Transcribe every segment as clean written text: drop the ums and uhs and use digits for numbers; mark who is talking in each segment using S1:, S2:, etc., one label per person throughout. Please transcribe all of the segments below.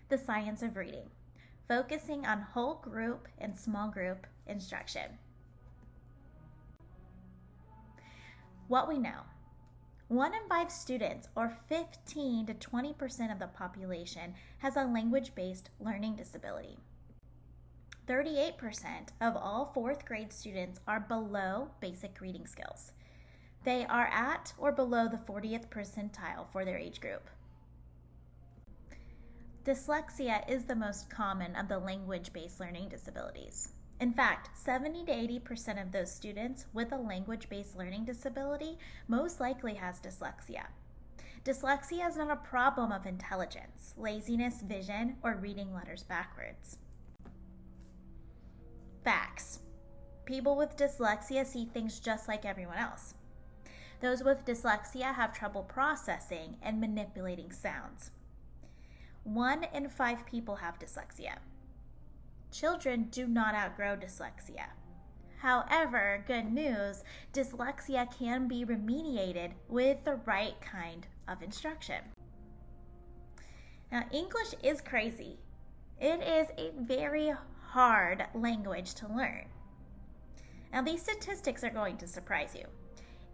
S1: the science of reading, focusing on whole group and small group instruction. What we know: 1 in 5 students, or 15 to 20% of the population, has a language-based learning disability. 38% of all 4th grade students are below basic reading skills. They are at or below the 40th percentile for their age group. Dyslexia is the most common of the language-based learning disabilities. In fact, 70 to 80% of those students with a language-based learning disability most likely has dyslexia. Dyslexia is not a problem of intelligence, laziness, vision, or reading letters backwards. Facts. People with dyslexia see things just like everyone else. Those with dyslexia have trouble processing and manipulating sounds. 1 in 5 people have dyslexia. Children do not outgrow dyslexia. However, good news, dyslexia can be remediated with the right kind of instruction. Now, English is crazy. It is a very hard language to learn. Now, these statistics are going to surprise you.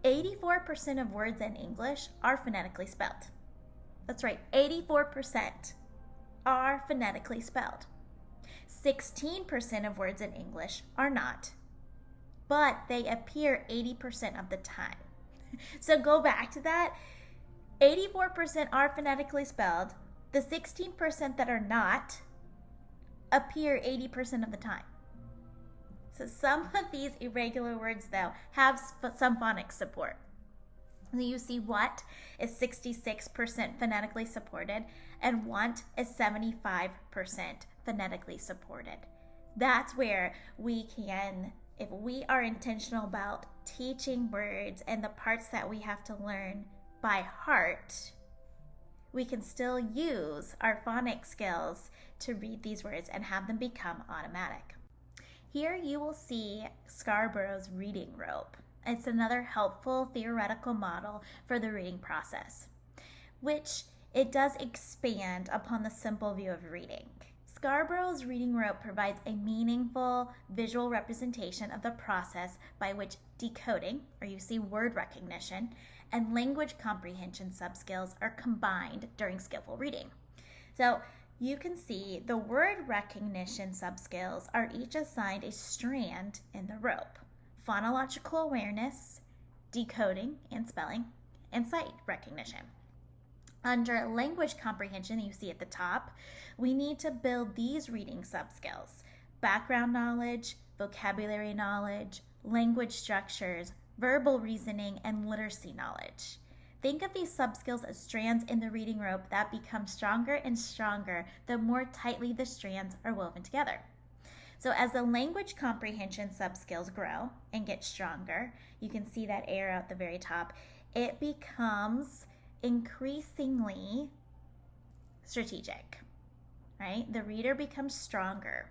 S1: 84% of words in English are phonetically spelled. That's right, 84% are phonetically spelled. 16% of words in English are not, but they appear 80% of the time. So go back to that. 84% are phonetically spelled. The 16% that are not appear 80% of the time. So some of these irregular words, though, have some phonics support. So you see what is 66% phonetically supported, and want is 75% phonetically supported. That's where we can, if we are intentional about teaching words and the parts that we have to learn by heart, we can still use our phonics skills to read these words and have them become automatic. Here you will see Scarborough's reading rope. It's another helpful theoretical model for the reading process, which it does expand upon the simple view of reading. Scarborough's reading rope provides a meaningful visual representation of the process by which decoding, or you see word recognition, and language comprehension subskills are combined during skillful reading. So you can see the word recognition subskills are each assigned a strand in the rope: phonological awareness, decoding and spelling, and sight recognition. Under language comprehension, you see at the top, we need to build these reading subskills: background knowledge, vocabulary knowledge, language structures, verbal reasoning, and literacy knowledge. Think of these subskills as strands in the reading rope that become stronger and stronger the more tightly the strands are woven together. So as the language comprehension subskills grow and get stronger, you can see that arrow at the very top, it becomes increasingly strategic, right? The reader becomes stronger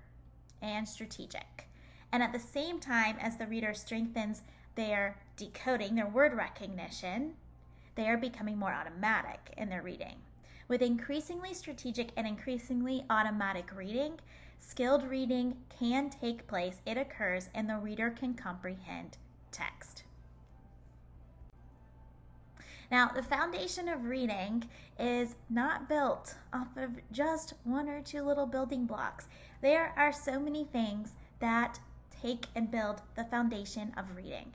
S1: and strategic. And at the same time as the reader strengthens their decoding, their word recognition, they are becoming more automatic in their reading. With increasingly strategic and increasingly automatic reading, skilled reading can take place. It occurs, and the reader can comprehend text. Now, the foundation of reading is not built off of just 1 or 2 little building blocks. There are so many things that take and build the foundation of reading.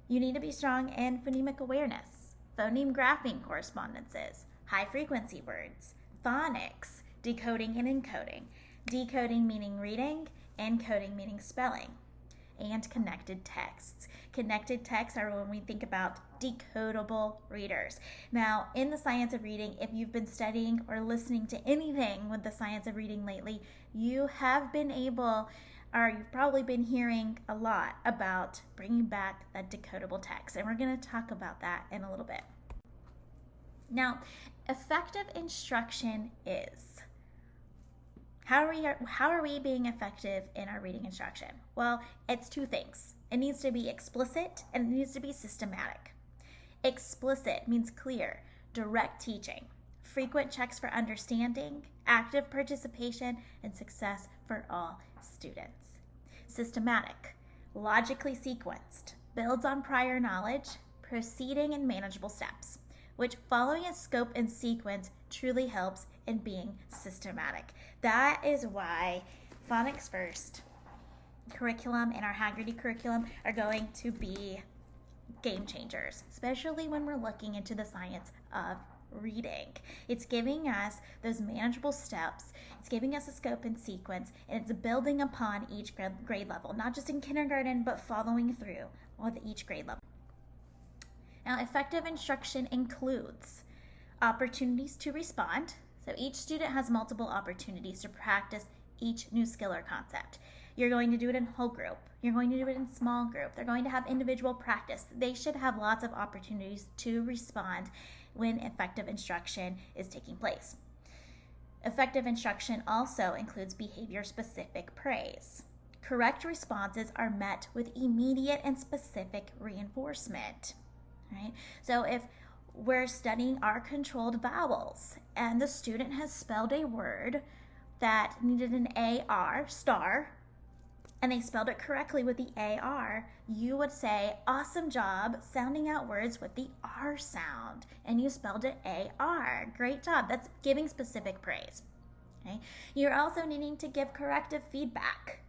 S1: You need to be strong in phonemic awareness, phoneme graphing correspondences, high-frequency words, phonics, decoding and encoding. Decoding meaning reading, encoding meaning spelling, and connected texts. Connected texts are when we think about decodable readers. Now, in the science of reading, if you've been studying or listening to anything with the science of reading lately, you have been able, or you've probably been hearing a lot about bringing back that decodable text, and we're going to talk about that in a little bit. Now, effective instruction is, how are we being effective in our reading instruction? Well, it's 2 things. It needs to be explicit and it needs to be systematic. Explicit means clear, direct teaching, frequent checks for understanding, active participation, and success for all students. Systematic, logically sequenced, builds on prior knowledge, proceeding in manageable steps, which following a scope and sequence truly helps in being systematic. That is why Phonics First curriculum and our Haggerty curriculum are going to be game changers, especially when we're looking into the science of reading. It's giving us those manageable steps, it's giving us a scope and sequence, and it's building upon each grade level, not just in kindergarten, but following through with each grade level. Now, effective instruction includes opportunities to respond. So each student has multiple opportunities to practice each new skill or concept. You're going to do it in whole group. You're going to do it in small group. They're going to have individual practice. They should have lots of opportunities to respond when effective instruction is taking place. Effective instruction also includes behavior-specific praise. Correct responses are met with immediate and specific reinforcement. Right? So if we're studying our controlled vowels and the student has spelled a word that needed an AR, star, and they spelled it correctly with the AR, you would say, awesome job sounding out words with the R sound, and you spelled it AR. Great job. That's giving specific praise. Okay? You're also needing to give corrective feedback.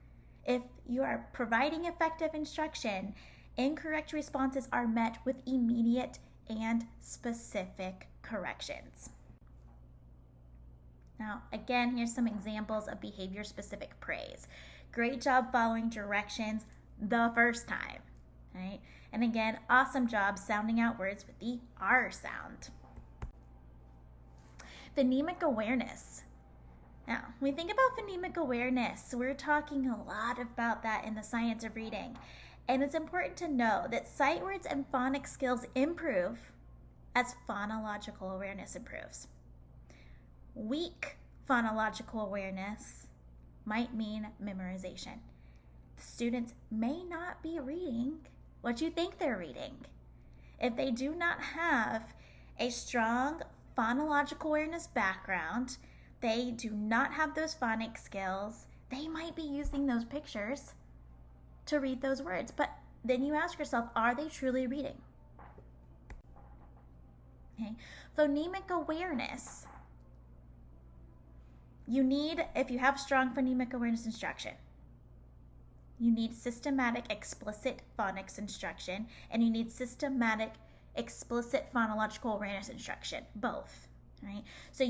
S1: If you are providing effective instruction, incorrect responses are met with immediate and specific corrections. Now, again, here's some examples of behavior-specific praise. Great job following directions the first time, right? And again, awesome job sounding out words with the R sound. Phonemic awareness. Now, when we think about phonemic awareness, we're talking a lot about that in the science of reading. And it's important to know that sight words and phonics skills improve as phonological awareness improves. Weak phonological awareness might mean memorization. The students may not be reading what you think they're reading. If they do not have a strong phonological awareness background, they do not have those phonics skills, they might be using those pictures to read those words. But then you ask yourself, are they truly reading? Okay. Phonemic awareness. You need, if you have strong phonemic awareness instruction, you need systematic explicit phonics instruction, and you need systematic explicit phonological awareness instruction, both, right? So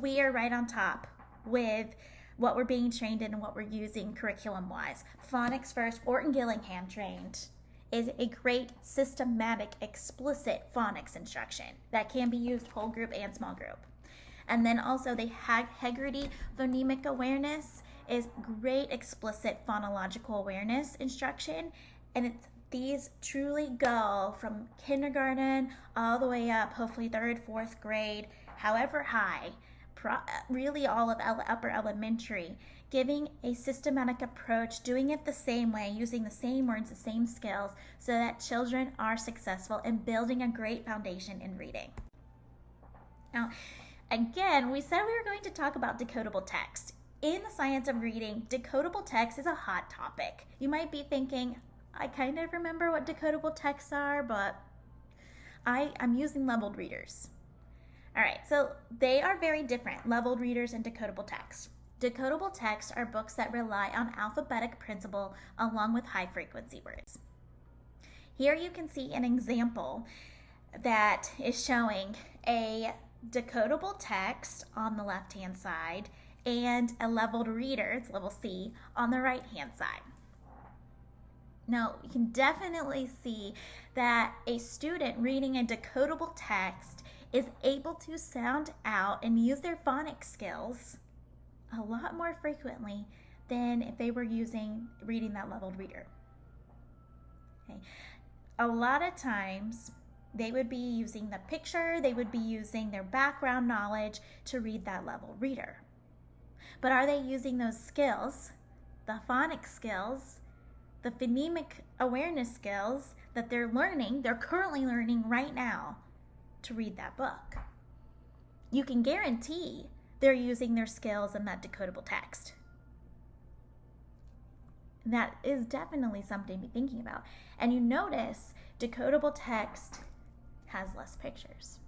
S1: we are right on top with what we're being trained in and what we're using curriculum-wise. Phonics First, Orton Gillingham trained, is a great systematic explicit phonics instruction that can be used whole group and small group. And then also the Haggerty phonemic awareness is great explicit phonological awareness instruction, and these truly go from kindergarten all the way up, hopefully 3rd, 4th grade, however high, really all of upper elementary, giving a systematic approach, doing it the same way, using the same words, the same skills, so that children are successful in building a great foundation in reading. Now, again, we said we were going to talk about decodable text. In the science of reading, decodable text is a hot topic. You might be thinking, I kind of remember what decodable texts are, but I'm using leveled readers. All right, so they are very different, leveled readers and decodable text. Decodable texts are books that rely on alphabetic principle along with high frequency words. Here you can see an example that is showing a decodable text on the left-hand side and a leveled reader, it's level C, on the right-hand side. Now, you can definitely see that a student reading a decodable text is able to sound out and use their phonics skills a lot more frequently than if they were reading that leveled reader. Okay. A lot of times, they would be using the picture, they would be using their background knowledge to read that leveled reader. But are they using those skills, the phonics skills, the phonemic awareness skills that they're currently learning right now to read that book? you can guarantee they're using their skills in that decodable text. That is definitely something to be thinking about. And you notice decodable text has less pictures.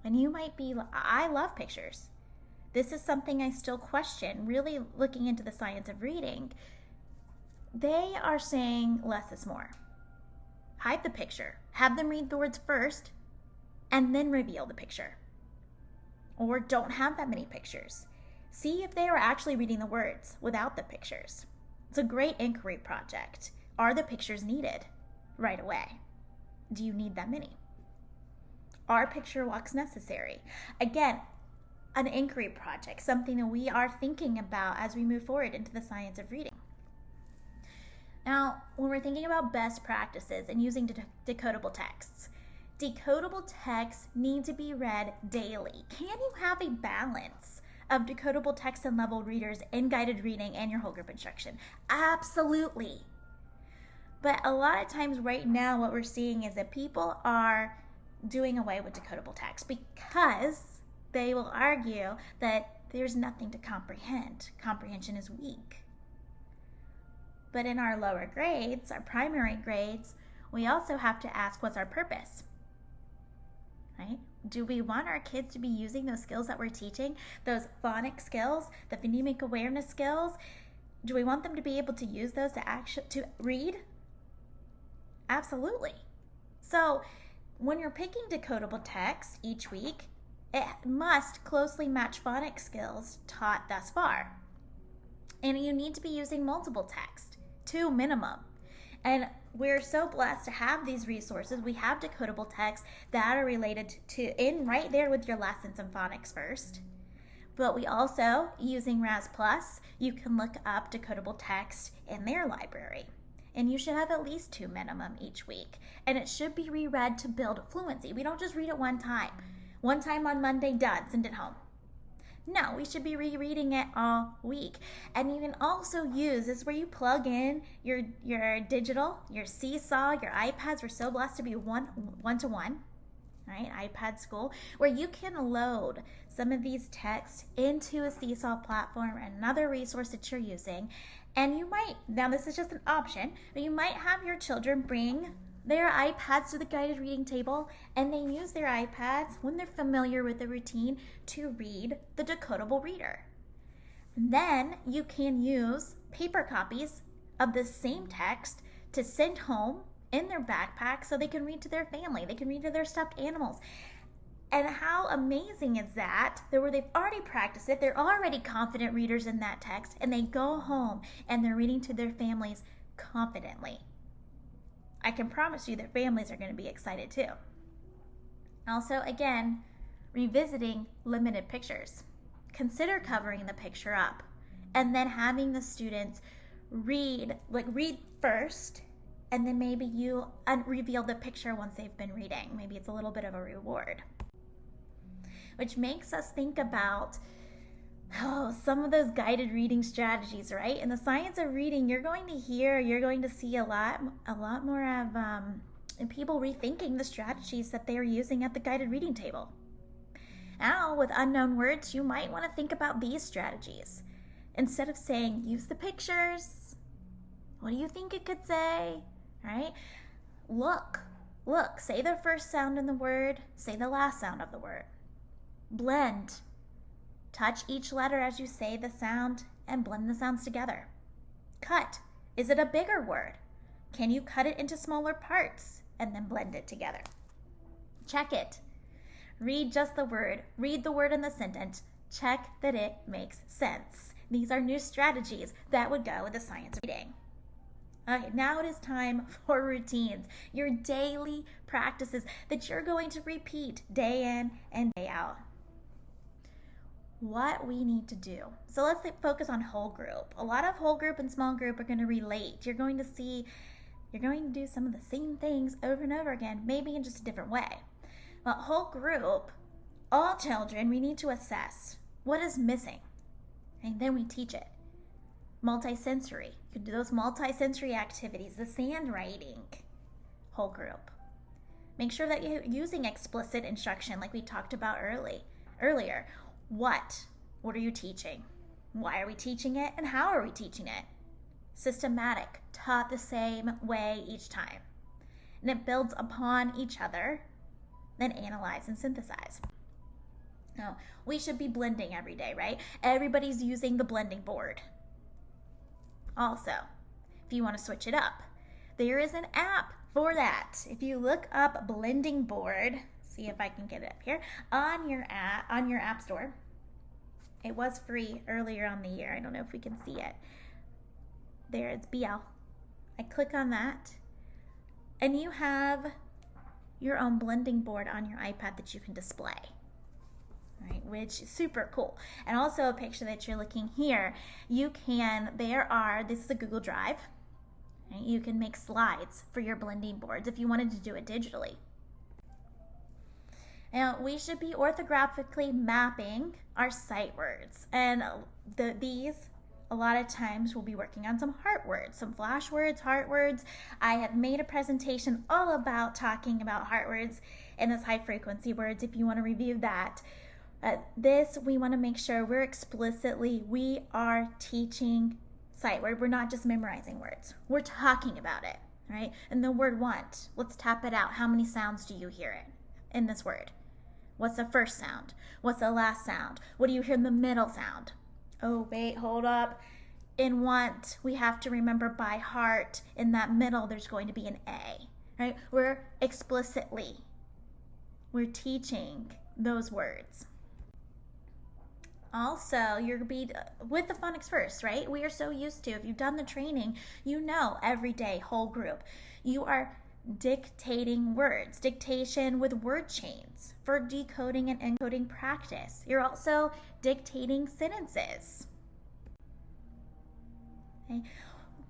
S1: And you might be, I love pictures. This is something I still question, really looking into the science of reading. They are saying less is more. Hide the picture. Have them read the words first and then reveal the picture. Or don't have that many pictures. See if they are actually reading the words without the pictures. It's a great inquiry project. Are the pictures needed right away? Do you need that many? Are picture walks necessary? Again, an inquiry project, something that we are thinking about as we move forward into the science of reading. Now, when we're thinking about best practices and using decodable texts need to be read daily. Can you have a balance of decodable text and level readers in guided reading and your whole group instruction? Absolutely. But a lot of times right now what we're seeing is that people are doing away with decodable text because they will argue that there's nothing to comprehend. Comprehension is weak. But in our lower grades, our primary grades, we also have to ask, what's our purpose? Right? Do we want our kids to be using those skills that we're teaching, those phonics skills, the phonemic awareness skills? Do we want them to be able to use those to read? Absolutely. So when you're picking decodable text each week, it must closely match phonics skills taught thus far. And you need to be using multiple text, 2 minimum. And we're so blessed to have these resources. We have decodable texts that are related to in right there with your lessons in phonics first. But we also, using Raz Plus, you can look up decodable text in their library. And you should have at least 2 minimum each week. And it should be reread to build fluency. We don't just read it one time. One time on Monday, done, send it home. No, we should be rereading it all week. And you can also use, this is where you plug in your digital, your Seesaw, your iPads. We're so blessed to be one-to-one, right? iPad school, where you can load some of these texts into a Seesaw platform, another resource that you're using. And you might, now this is just an option, but you might have your children bring their iPads to the guided reading table, and they use their iPads when they're familiar with the routine to read the decodable reader. Then you can use paper copies of the same text to send home in their backpack so they can read to their family, they can read to their stuffed animals. And how amazing is that where they've already practiced it, they're already confident readers in that text, and they go home and they're reading to their families confidently. I can promise you that families are going to be excited too. Also, again, revisiting limited pictures. Consider covering the picture up and then having the students read first, and then maybe you reveal the picture once they've been reading. Maybe it's a little bit of a reward. Which makes us think about some of those guided reading strategies, right? In the science of reading, you're going to see a lot more of people rethinking the strategies that they're using at the guided reading table. Now, with unknown words, you might want to think about these strategies. Instead of saying, use the pictures, what do you think it could say, right? Look, say the first sound in the word, say the last sound of the word. Blend. Touch each letter as you say the sound and blend the sounds together. Cut. Is it a bigger word? Can you cut it into smaller parts and then blend it together? Check it. Read just the word. Read the word in the sentence. Check that it makes sense. These are new strategies that would go with the science of reading. Okay, now it is time for routines, your daily practices that you're going to repeat day in and day out. What we need to do. So let's focus on whole group. A lot of whole group and small group are going to relate. You're going to do some of the same things over and over again, maybe in just a different way. But whole group, all children, we need to assess what is missing, and then we teach it. Multisensory. You can do those multisensory activities, the sand writing. Whole group. Make sure that you're using explicit instruction like we talked about early. earlier. What are you teaching? Why are we teaching it? And how are we teaching it? Systematic, taught the same way each time. And it builds upon each other, then analyze and synthesize. Now, we should be blending every day, right? Everybody's using the blending board. Also, if you want to switch it up, there is an app for that. If you look up blending board, see if I can get it up here, on your app store. It was free earlier on the year. I don't know if we can see it. There, it's BL. I click on that, and you have your own blending board on your iPad that you can display, right? Which is super cool. And also a picture that you're looking here, this is a Google Drive, right? You can make slides for your blending boards if you wanted to do it digitally. Now, we should be orthographically mapping our sight words. And these, a lot of times, we'll be working on some heart words, some flash words, heart words. I have made a presentation all about talking about heart words and those high frequency words if you want to review that. We want to make sure we are teaching sight word. We're not just memorizing words. We're talking about it, right? And the word want, let's tap it out. How many sounds do you hear in this word? What's the first sound? What's the last sound? What do you hear in the middle sound? Oh, wait, hold up. In want, we have to remember by heart, in that middle, there's going to be an A, right? We're teaching those words. Also, you're going to be with the phonics first, right? We are so used to, if you've done the training, you know every day, whole group, you are dictating words, dictation with word chains for decoding and encoding practice. You're also dictating sentences. Okay.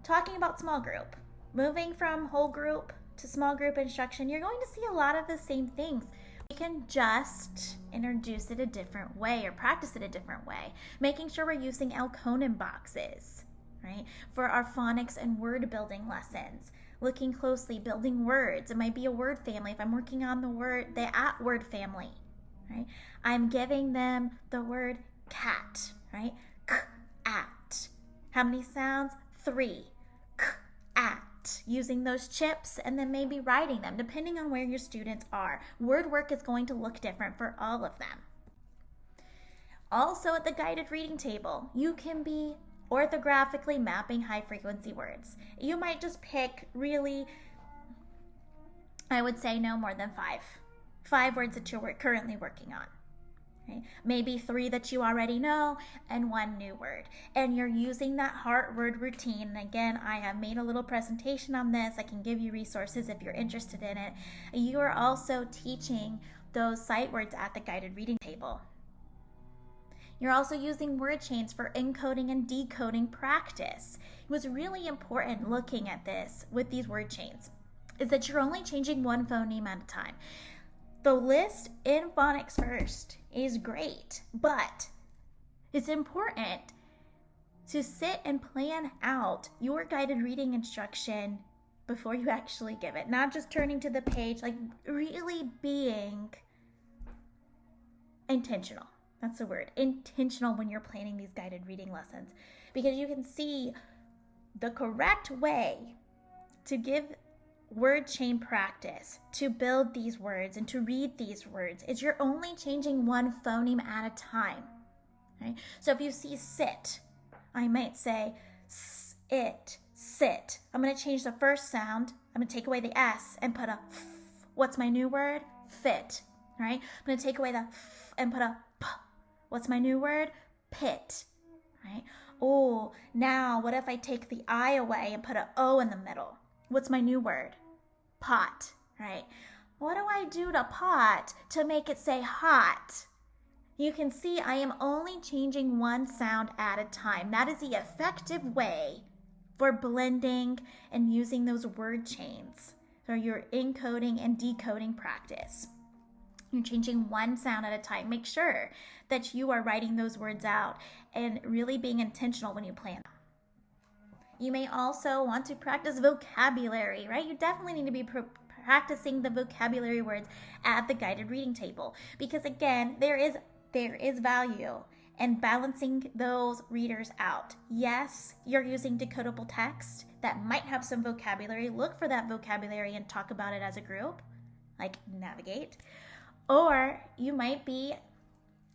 S1: Talking about small group, moving from whole group to small group instruction, you're going to see a lot of the same things. We can just introduce it a different way or practice it a different way, making sure we're using Alconin boxes, right, for our phonics and word building lessons. Looking closely, building words. It might be a word family. If I'm working on the at word family, right? I'm giving them the word cat, right? K-at. How many sounds? 3. K-at. Using those chips and then maybe writing them, depending on where your students are. Word work is going to look different for all of them. Also at the guided reading table, you can be orthographically mapping high frequency words. You might just pick really, I would say no more than 5 words that you're currently working on. Okay? Maybe 3 that you already know and 1 new word. And you're using that heart word routine. And again, I have made a little presentation on this. I can give you resources if you're interested in it. You are also teaching those sight words at the guided reading table. You're also using word chains for encoding and decoding practice. What's really important looking at this with these word chains is that you're only changing 1 phoneme at a time. The list in phonics first is great, but it's important to sit and plan out your guided reading instruction before you actually give it. Not just turning to the page, like really being intentional. That's the word, intentional when you're planning these guided reading lessons, because you can see the correct way to give word chain practice, to build these words and to read these words is you're only changing 1 phoneme at a time. Right? So if you see sit, I might say it, sit. I'm going to change the first sound. I'm going to take away the S and put a f. What's my new word? Fit. Right? I'm going to take away the f and put a p. What's my new word? Pit, right? Oh, now what if I take the I away and put an O in the middle? What's my new word? Pot, right? What do I do to pot to make it say hot? You can see I am only changing 1 sound at a time. That is the effective way for blending and using those word chains for your encoding and decoding practice. You're changing 1 sound at a time. Make sure that you are writing those words out and really being intentional when you plan them. You may also want to practice vocabulary, right? You definitely need to be practicing the vocabulary words at the guided reading table because, again, there is there is value in balancing those readers out. Yes, you're using decodable text that might have some vocabulary. Look for that vocabulary and talk about it as a group, like navigate. Or you might be,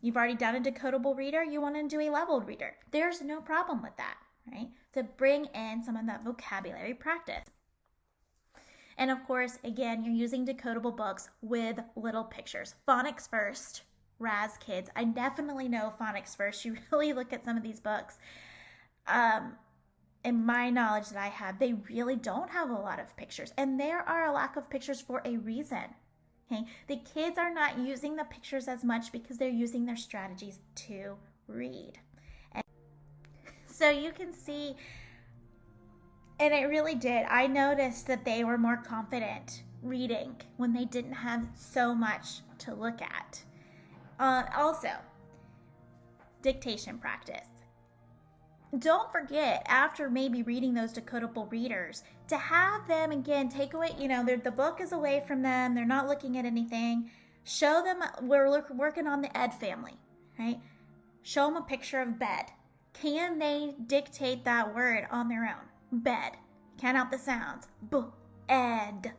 S1: you've already done a decodable reader, you want to do a leveled reader. There's no problem with that, right? To bring in some of that vocabulary practice. And of course, again, you're using decodable books with little pictures. Phonics first, Raz kids. I definitely know phonics first. You really look at some of these books. In my knowledge that I have, they really don't have a lot of pictures. And there are a lack of pictures for a reason. Okay? The kids are not using the pictures as much because they're using their strategies to read. And so you can see, and it really did. I noticed that they were more confident reading when they didn't have so much to look at. Also, dictation practice. Don't forget, after maybe reading those decodable readers, to have them again take away, the book is away from them, they're not looking at anything. Show them, we're working on the Ed family, right? Show them a picture of bed. Can they dictate that word on their own? Bed. Count out the sounds. B-ed.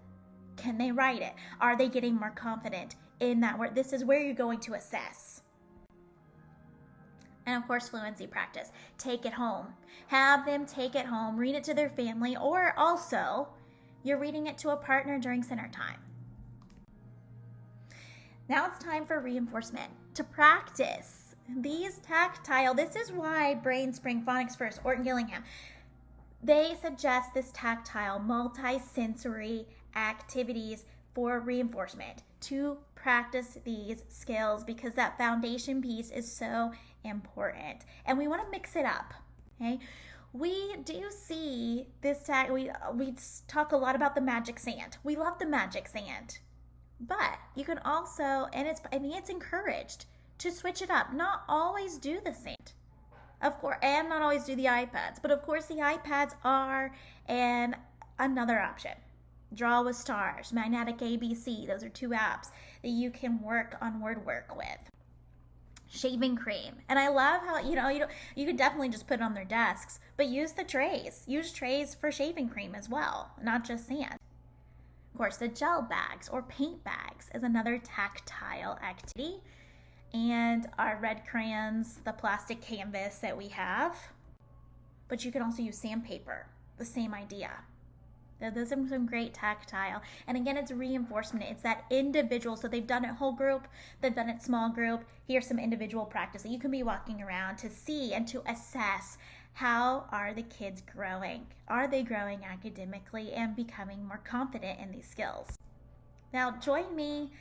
S1: Can they write it? Are they getting more confident in that word? This is where you're going to assess. And of course, fluency practice. Take it home. Have them take it home, read it to their family, or also you're reading it to a partner during center time. Now it's time for reinforcement. To practice these tactile, this is why BrainSpring, Phonics First, Orton Gillingham, they suggest this tactile, multi-sensory activities for reinforcement to practice these skills, because that foundation piece is so important. And we want to mix it up, okay? We do see this we talk a lot about the magic sand. We love the magic sand. But you can also, and it's encouraged to switch it up. Not always do the same. Of course, and not always do the iPads. But of course, the iPads are another option. Draw with Stars, Magnetic ABC. Those are 2 apps that you can work on word work with. Shaving cream. And I love how, you could definitely just put it on their desks, but use the trays. Use trays for shaving cream as well, not just sand. Of course, the gel bags or paint bags is another tactile activity. And our red crayons, the plastic canvas that we have. But you can also use sandpaper, the same idea. Those are some great tactile. And again, it's reinforcement. It's that individual. So they've done it whole group, they've done it small group. Here's some individual practice that you can be walking around to see and to assess, how are the kids growing? Are they growing academically and becoming more confident in these skills? Now, join me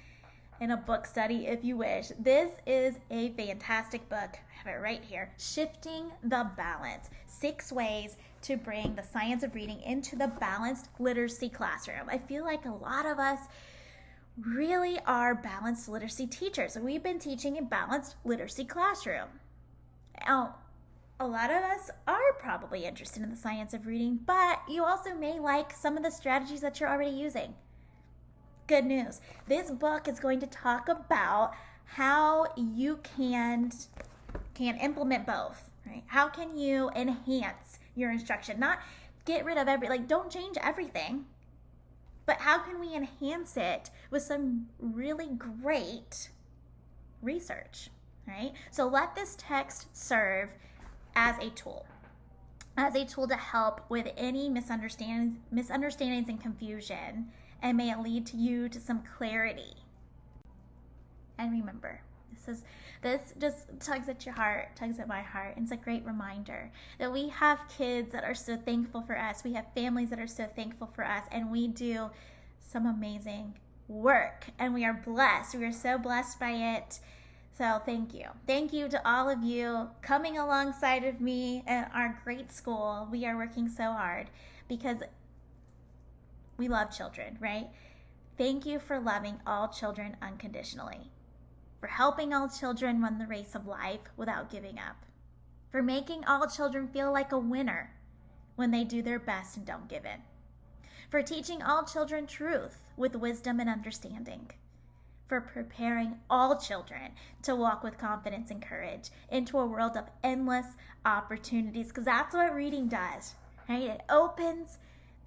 S1: in a book study if you wish. This is a fantastic book. I have it right here. Shifting the Balance. 6 ways to bring the science of reading into the balanced literacy classroom. I feel like a lot of us really are balanced literacy teachers. We've been teaching a balanced literacy classroom. Now, a lot of us are probably interested in the science of reading, but you also may like some of the strategies that you're already using. Good news. This book is going to talk about how you can implement both, right? How can you enhance your instruction? Not get rid of don't change everything, but how can we enhance it with some really great research, right? So let this text serve as a tool to help with any misunderstandings and confusion, and may it lead you to some clarity. And remember, this just tugs at your heart, tugs at my heart, and it's a great reminder that we have kids that are so thankful for us. We have families that are so thankful for us, and we do some amazing work, and we are blessed. We are so blessed by it. So thank you. Thank you to all of you coming alongside of me at our great school. We are working so hard because we love children, right? Thank you for loving all children unconditionally, for helping all children run the race of life without giving up, for making all children feel like a winner when they do their best and don't give in, for teaching all children truth with wisdom and understanding, for preparing all children to walk with confidence and courage into a world of endless opportunities, because that's what reading does, right? It opens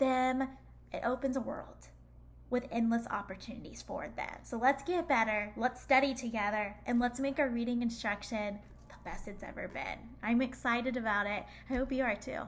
S1: a world with endless opportunities for them. So let's get better, let's study together, and let's make our reading instruction the best it's ever been. I'm excited about it. I hope you are too.